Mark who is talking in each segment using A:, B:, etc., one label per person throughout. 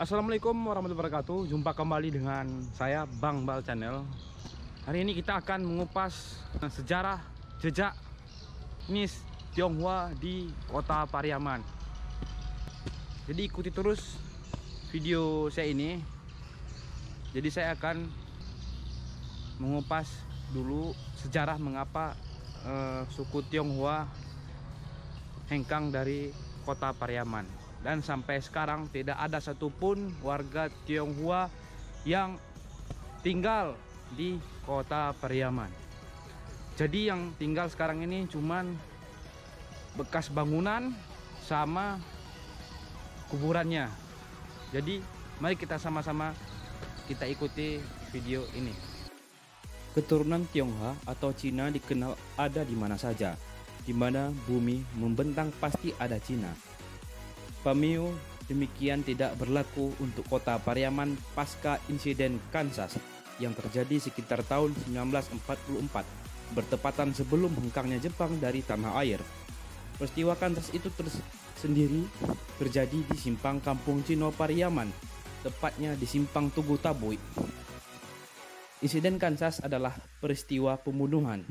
A: Assalamualaikum warahmatullahi wabarakatuh. Jumpa kembali dengan saya Bang Bal Channel. Hari ini kita akan mengupas sejarah jejak etnis Tionghoa di kota Pariaman. Jadi ikuti terus video saya ini. Jadi saya akan mengupas dulu sejarah mengapa suku Tionghoa hengkang dari kota Pariaman. Dan sampai sekarang tidak ada satupun warga Tionghoa yang tinggal di kota Pariaman. Jadi yang tinggal sekarang ini cuman bekas bangunan sama kuburannya. Jadi mari kita sama-sama kita ikuti video ini. Keturunan Tionghoa atau Cina dikenal ada di mana saja. Di mana bumi membentang pasti ada Cina. Pamiu demikian tidak berlaku untuk kota Pariaman pasca insiden Kansas yang terjadi sekitar tahun 1944, bertepatan sebelum hengkangnya Jepang dari tanah air. Peristiwa Kansas itu sendiri terjadi di simpang Kampung Cino Pariaman, tepatnya di simpang Tugu Tabui. Insiden Kansas adalah peristiwa pembunuhan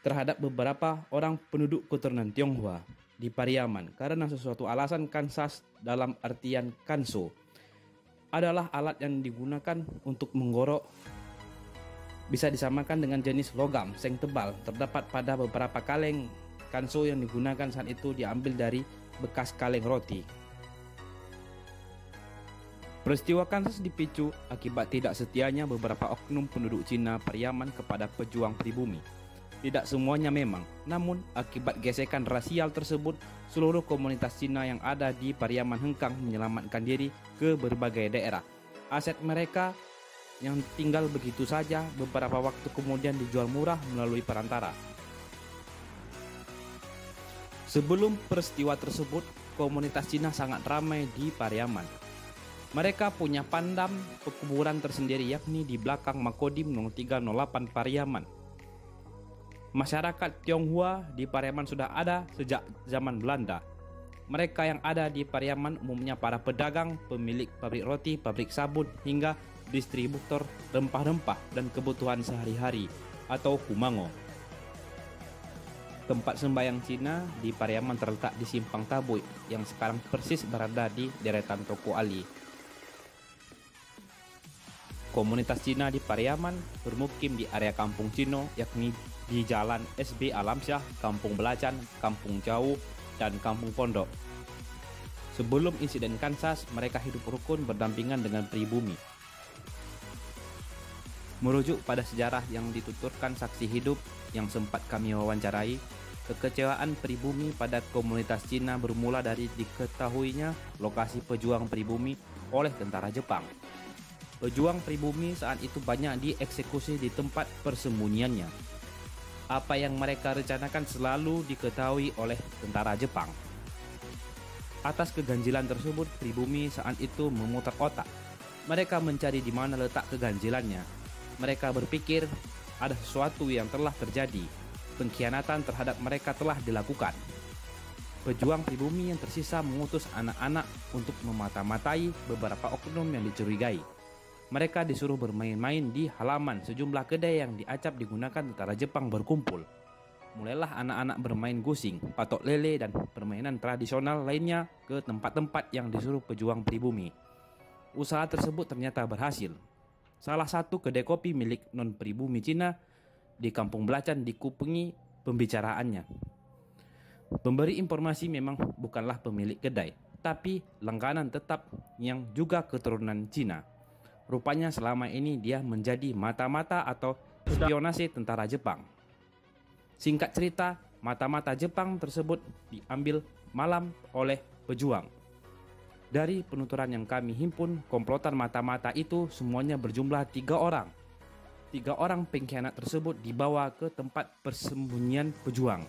A: terhadap beberapa orang penduduk keturunan Tionghoa di Pariaman karena sesuatu alasan. Kansas dalam artian kanso adalah alat yang digunakan untuk menggorok, bisa disamakan dengan jenis logam seng tebal. Terdapat pada beberapa kaleng kanso yang digunakan saat itu diambil dari bekas kaleng roti. Peristiwa Kansas dipicu akibat tidak setianya beberapa oknum penduduk Cina Pariaman kepada pejuang pribumi. Tidak semuanya memang, namun akibat gesekan rasial tersebut, seluruh komunitas Cina yang ada di Pariaman hengkang menyelamatkan diri ke berbagai daerah. Aset mereka yang tinggal begitu saja beberapa waktu kemudian dijual murah melalui perantara. Sebelum peristiwa tersebut, komunitas Cina sangat ramai di Pariaman. Mereka punya pandam pekuburan tersendiri yakni di belakang Makodim 0308 Pariaman. Masyarakat Tionghoa di Pariaman sudah ada sejak zaman Belanda. Mereka yang ada di Pariaman umumnya para pedagang, pemilik pabrik roti, pabrik sabun, hingga distributor rempah-rempah dan kebutuhan sehari-hari atau kumango. Tempat sembahyang Cina di Pariaman terletak di Simpang Tabui yang sekarang persis berada di deretan Toko Ali. Komunitas Cina di Pariaman bermukim di area Kampung Cino yakni di Jalan SB Alamsyah, Kampung Belacan, Kampung Jauh, dan Kampung Pondok. Sebelum insiden Kansas, mereka hidup rukun berdampingan dengan pribumi. Merujuk pada sejarah yang dituturkan saksi hidup yang sempat kami wawancarai, kekecewaan pribumi pada komunitas Cina bermula dari diketahuinya lokasi pejuang pribumi oleh tentara Jepang. Pejuang pribumi saat itu banyak dieksekusi di tempat persembunyiannya. Apa yang mereka rencanakan selalu diketahui oleh tentara Jepang. Atas keganjilan tersebut, pribumi saat itu memutar otak. Mereka mencari di mana letak keganjilannya. Mereka berpikir ada sesuatu yang telah terjadi. Pengkhianatan terhadap mereka telah dilakukan. Pejuang pribumi yang tersisa mengutus anak-anak untuk memata-matai beberapa oknum yang dicurigai. Mereka disuruh bermain-main di halaman sejumlah kedai yang diacap digunakan tentara Jepang berkumpul. Mulailah anak-anak bermain gusing, patok lele, dan permainan tradisional lainnya ke tempat-tempat yang disuruh pejuang pribumi. Usaha tersebut ternyata berhasil. Salah satu kedai kopi milik non-pribumi Cina di Kampung Belacan dikupengi pembicaraannya. Pemberi informasi memang bukanlah pemilik kedai, tapi langganan tetap yang juga keturunan Cina. Rupanya selama ini dia menjadi mata-mata atau spionase tentara Jepang. Singkat cerita, mata-mata Jepang tersebut diambil malam oleh pejuang. Dari penuturan yang kami himpun, komplotan mata-mata itu semuanya berjumlah 3 orang. 3 orang pengkhianat tersebut dibawa ke tempat persembunyian pejuang.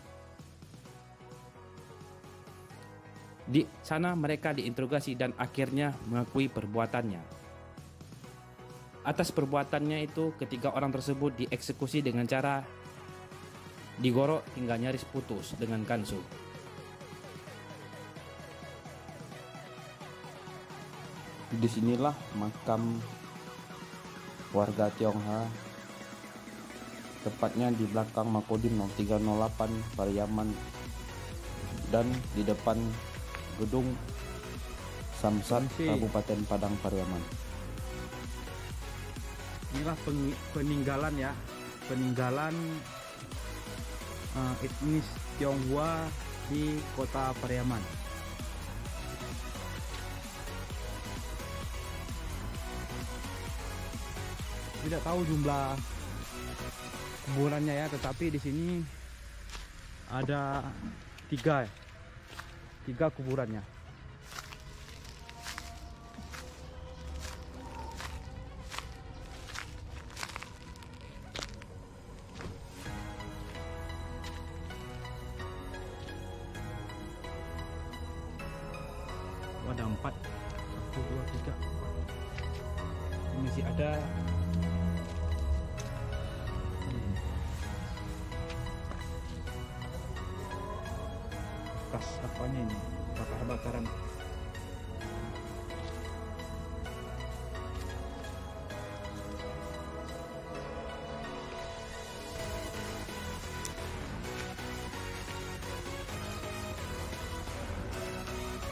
A: Di sana mereka diinterogasi dan akhirnya mengakui perbuatannya. Atas perbuatannya itu, ketiga orang tersebut dieksekusi dengan cara digorok hingga nyaris putus dengan kansu. Disinilah makam warga Tionghoa, tepatnya di belakang Makodim 0308 Pariaman dan di depan gedung Samsat Kabupaten Padang Pariaman. Inilah peninggalan ya, peninggalan etnis Tionghoa di kota Pariaman. Tidak tahu jumlah kuburannya ya, tetapi di sini ada tiga kuburannya. Ada 4, 1, 2, 3. Ini masih ada. Bekas apanya ini, bakar-bakaran.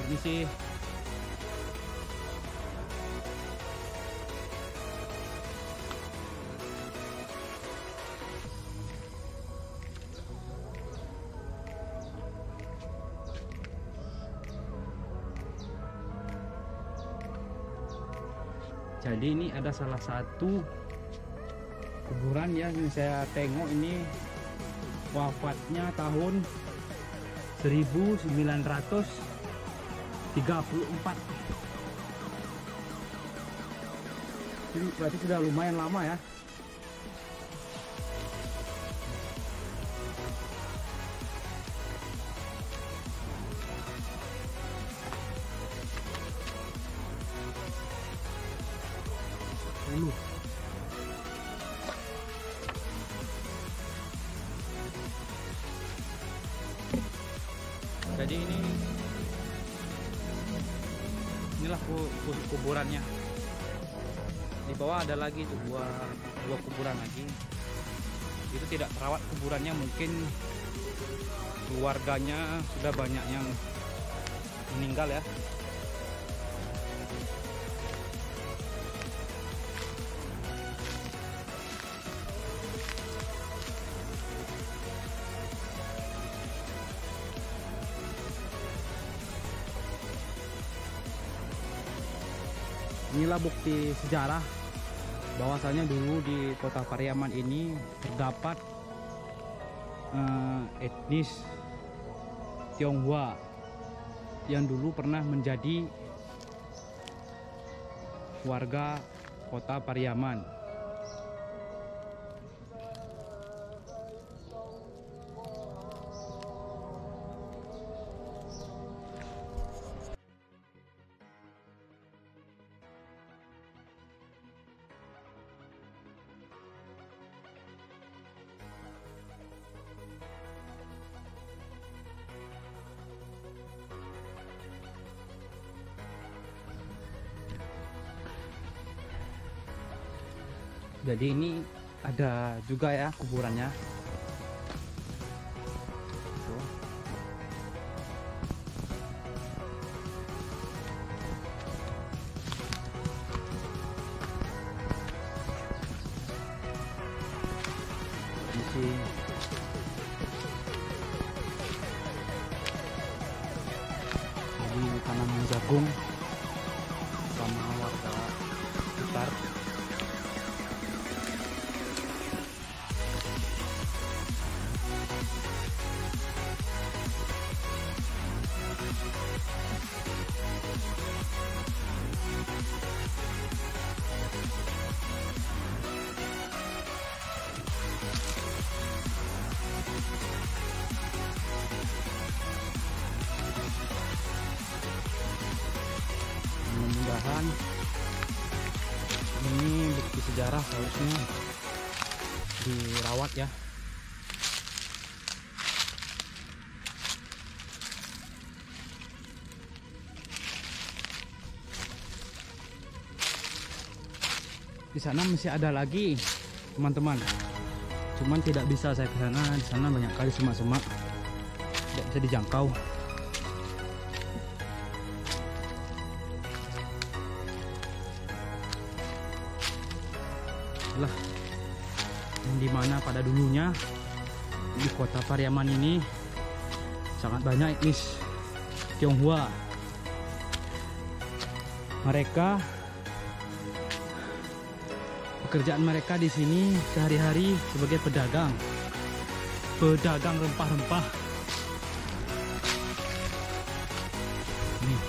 A: Permisi. Jadi ini ada salah satu kuburan ya, yang saya tengok ini wafatnya tahun 1934. Jadi berarti sudah lumayan lama ya. Jadi inilah kuburannya. Di bawah ada lagi tuh dua kuburan lagi. Itu tidak terawat kuburannya, mungkin keluarganya sudah banyak yang meninggal ya. Inilah bukti sejarah bahwasanya dulu di kota Pariaman ini terdapat etnis Tionghoa yang dulu pernah menjadi warga kota Pariaman. Jadi ini ada juga ya kuburannya. Tuh. Ini tanaman jagung sama warga sekitar. Mudah-mudahan ini bukti sejarah harusnya dirawat ya. Di sana masih ada lagi, teman-teman. Cuman tidak bisa saya ke sana. Di sana banyak kali semak-semak, tidak bisa dijangkau. Lah, yang dimana pada dulunya di kota Pariaman ini sangat banyak etnis Tionghoa. Mereka, pekerjaan mereka di sini sehari-hari sebagai pedagang rempah-rempah. Nih.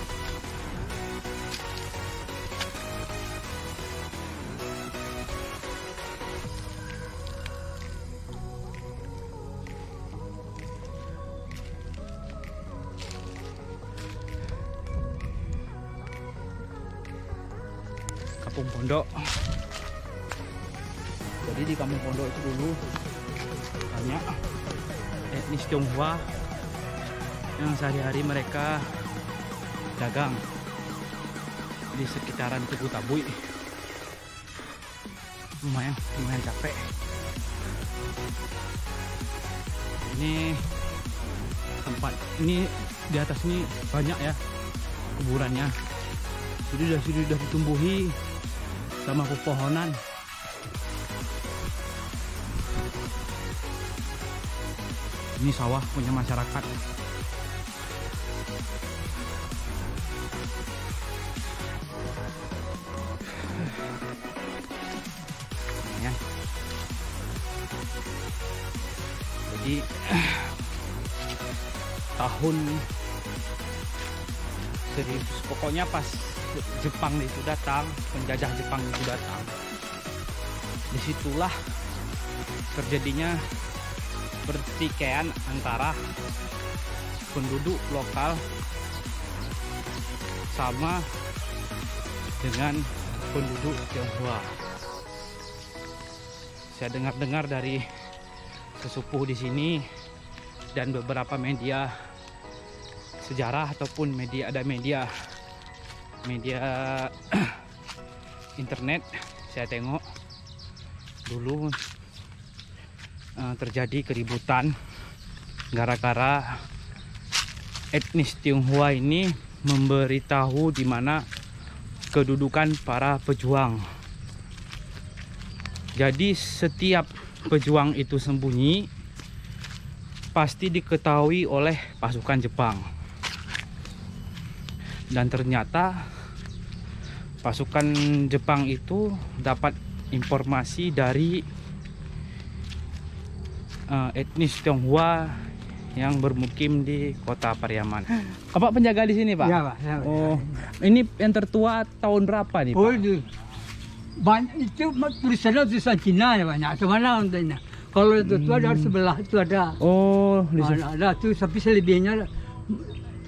A: Kampung Pondok. Jadi di Kampung Pondok itu dulu banyak etnis Tionghoa yang sehari-hari mereka dagang di sekitaran Tugu Tabui. Lumayan capek. Ini tempat ini di atas ini banyak ya kuburannya. Sudah ditumbuhi sama pepohonan. Ini sawah punya masyarakat. Ya. Jadi tahun pokoknya pas Jepang itu datang, penjajah Jepang itu datang, disitulah terjadinya pertikaian antara penduduk lokal sama dengan penduduk Tionghoa. Saya dengar-dengar dari sesepuh di sini dan beberapa media sejarah ataupun media internet, saya tengok dulu terjadi keributan gara-gara etnis Tionghoa ini memberitahu di mana kedudukan para pejuang. Jadi setiap pejuang itu sembunyi pasti diketahui oleh pasukan Jepang. Dan ternyata pasukan Jepang itu dapat informasi dari etnis Tionghoa yang bermukim di kota Pariaman. Bapak penjaga di sini, Pak?
B: Ya, Pak. Ya,
A: oh, ini yang tertua tahun berapa nih, Pak?
B: Oh, banyak itu tulisan Cina ya banyak. Kemana untungnya? Kalau itu ada sebelah itu ada.
A: Oh,
B: ada tuh, tapi selebihnya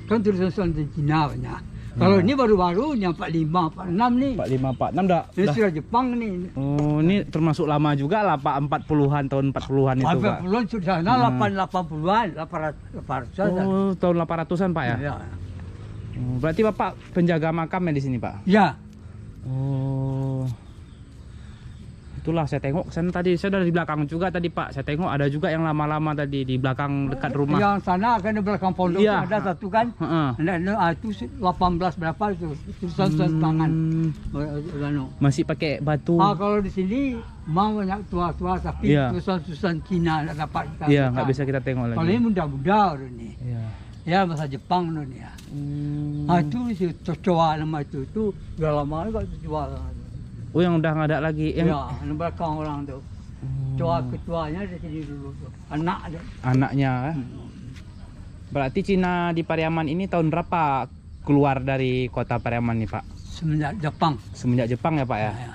B: kan tulisan Cina banyak. Kalau ini baru-baru yang 45, 46 nih.
A: 45, 46 dah.
B: Ini sudah Jepang nih.
A: Oh, ini termasuk lama juga lah Pak, 40-an, tahun 40-an itu, Pak.
B: 40-an sudah, 80-an, 800-an.
A: Oh, tahun 800-an, Pak ya?
B: Ya.
A: Oh, berarti Bapak penjaga makamnya di sini, Pak?
B: Ya.
A: Oh. Itulah saya tengok sana tadi, saya dari belakang juga tadi, Pak. Saya tengok ada juga yang lama-lama tadi di belakang dekat rumah.
B: Yang sana kan di belakang pondok
A: ya,
B: ada satu kan. Itu 18 berapa itu tulisan tangan.
A: Masih pakai batu.
B: Kalau di sini mau banyak tua-tua tapi tulisan Cina tidak dapat kita.
A: Iya, nggak bisa kita tengok lagi.
B: Kalau ini muda-muda ini.
A: Iya.
B: Ya bahasa Jepang ini ya. Itu si Cocoa nama itu udah lama juga dijual.
A: Oh, yang udah nggak ada lagi. Yang...
B: Ya, yang belakang orang tuh. Ketuanya di sini dulu tuh.
A: Anaknya. Berarti Cina di Pariaman ini tahun berapa keluar dari kota Pariaman nih, Pak?
B: Semenjak Jepang.
A: Semenjak Jepang ya, Pak ya?
B: Ya.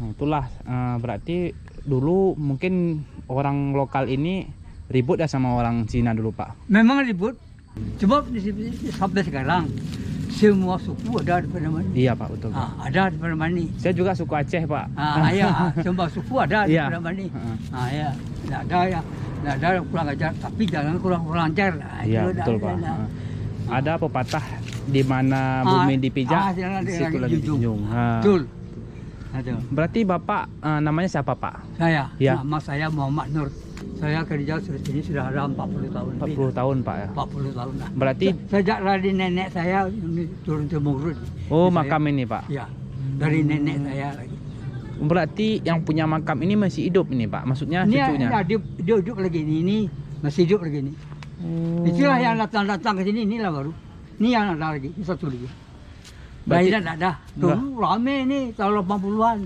A: Nah, itulah berarti dulu mungkin orang lokal ini ribut ya sama orang Cina dulu, Pak?
B: Memang ribut. Cuma di sini sampai sekarang semua suku ada di Pariaman.
A: Iya, Pak, betul.
B: Ada di Pariaman.
A: Saya juga suku Aceh, Pak.
B: Iya, semua suku ada di Pariaman. Ya, tidak ada ya, tidak ada yang kurang ajar, tapi jangan kurang lancar.
A: Iya, betul, Pak. Ada pepatah di mana bumi dipijak,
B: situ lagi dijunjung.
A: Betul.
B: Ada.
A: Berarti Bapak namanya siapa, Pak?
B: Saya,
A: Ya.
B: nama saya Muhammad Nur. Saya kerja di sini sudah ada 40 tahun.
A: 40 tahun, Pak ya.
B: 40 tahun lah.
A: Berarti
B: Sejak dari nenek saya ini turun temurun.
A: oh,
B: Saya-
A: makam ini, Pak.
B: Ya, dari nenek saya lagi.
A: Berarti yang punya makam ini masih hidup ini, Pak. Maksudnya
B: Ini
A: cucunya.
B: ya, dia hidup lagi ini masih hidup lagi ini.
A: Oh.
B: Itulah yang datang ke sini, inilah baru. Ini yang ada lagi, ini satu lagi.
A: Berarti-
B: Lainnya tak ada. Dulu rame ini tahun 80-an.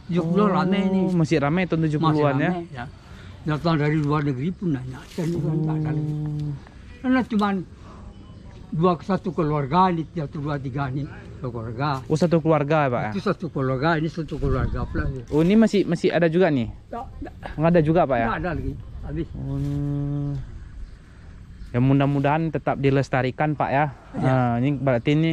B: 70 rame ini.
A: Masih ramai tahun
B: Masih
A: 70-an ya.
B: rame, ya. Datang dari luar negeri pun nanya. Dan itu kan tak ada lagi. Karena cuma satu keluarga ini, satu dua tiga ini keluarga.
A: Oh, satu keluarga ya, Pak ya.
B: Itu satu keluarga, ini satu keluarga pula.
A: Oh, ini masih ada juga nih. Nggak ada juga, Pak ya.
B: Tak ada lagi. Habis.
A: Ya mudah-mudahan tetap dilestarikan, Pak ya.
B: Ya.
A: Ini berarti ini